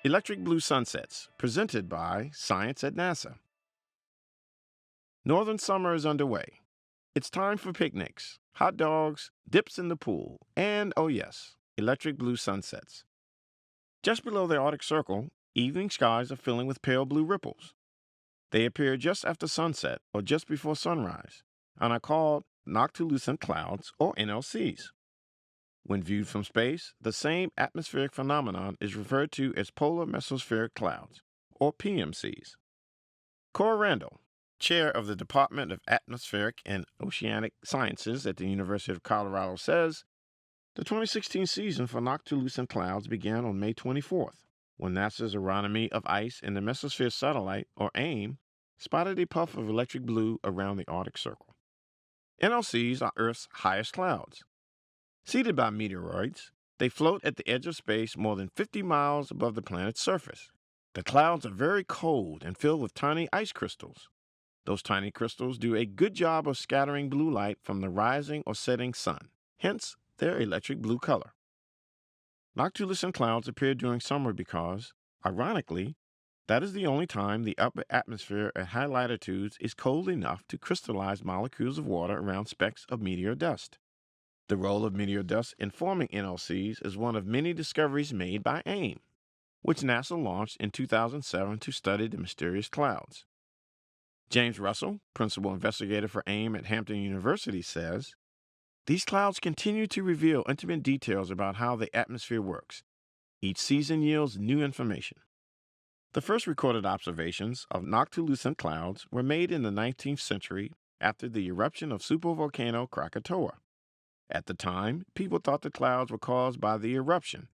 Electric blue sunsets, presented by Science at NASA. Northern summer is underway. It's time for picnics, hot dogs, dips in the pool, and oh yes, electric blue sunsets. Just below the Arctic Circle, evening skies are filling with pale blue ripples. They appear just after sunset or just before sunrise and are called noctilucent clouds or NLCs. When viewed from space, the same atmospheric phenomenon is referred to as polar mesospheric clouds, or PMCs. Cora Randall, chair of the Department of Atmospheric and Oceanic Sciences at the University of Colorado, says the 2016 season for noctilucent clouds began on May 24th, when NASA's Aeronomy of Ice and the Mesosphere Satellite, or AIM, spotted a puff of electric blue around the Arctic Circle. NLCs are Earth's highest clouds. Seeded by meteoroids, they float at the edge of space more than 50 miles above the planet's surface. The clouds are very cold and filled with tiny ice crystals. Those tiny crystals do a good job of scattering blue light from the rising or setting sun, hence their electric blue color. Noctilucent clouds appear during summer because, ironically, that is the only time the upper atmosphere at high latitudes is cold enough to crystallize molecules of water around specks of meteor dust. The role of meteor dust in forming NLCs is one of many discoveries made by AIM, which NASA launched in 2007 to study the mysterious clouds. James Russell, principal investigator for AIM at Hampton University, says, "These clouds continue to reveal intimate details about how the atmosphere works. Each season yields new information." The first recorded observations of noctilucent clouds were made in the 19th century after the eruption of supervolcano Krakatoa. At the time, people thought the clouds were caused by the eruption,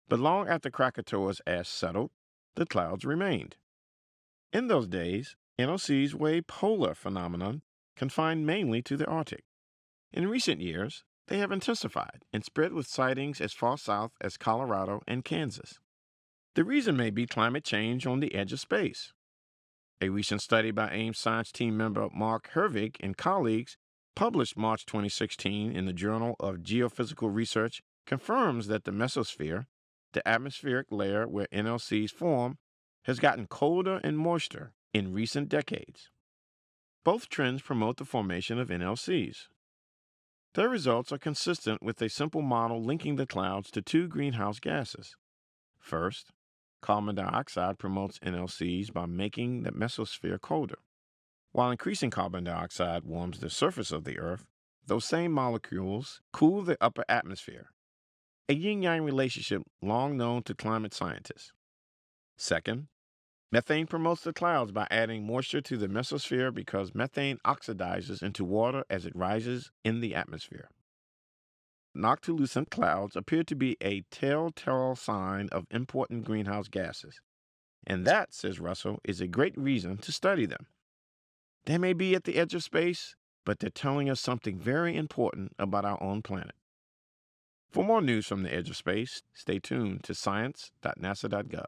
but long after Krakatoa's ash settled, the clouds remained. In those days, NOCs were a polar phenomenon confined mainly to the Arctic. In recent years, they have intensified and spread with sightings as far south as Colorado and Kansas. The reason may be climate change on the edge of space. A recent study by AIM science team member Mark Hervig and colleagues, published March 2016 in the Journal of Geophysical Research, confirms that the mesosphere, the atmospheric layer where NLCs form, has gotten colder and moister in recent decades. Both trends promote the formation of NLCs. Their results are consistent with a simple model linking the clouds to two greenhouse gases. First, carbon dioxide promotes NLCs by making the mesosphere colder. While increasing carbon dioxide warms the surface of the Earth, those same molecules cool the upper atmosphere, a yin-yang relationship long known to climate scientists. Second, methane promotes the clouds by adding moisture to the mesosphere because methane oxidizes into water as it rises in the atmosphere. Noctilucent clouds appear to be a telltale sign of important greenhouse gases, and that, says Russell, is a great reason to study them. They may be at the edge of space, but they're telling us something very important about our own planet. For more news from the edge of space, stay tuned to science.nasa.gov.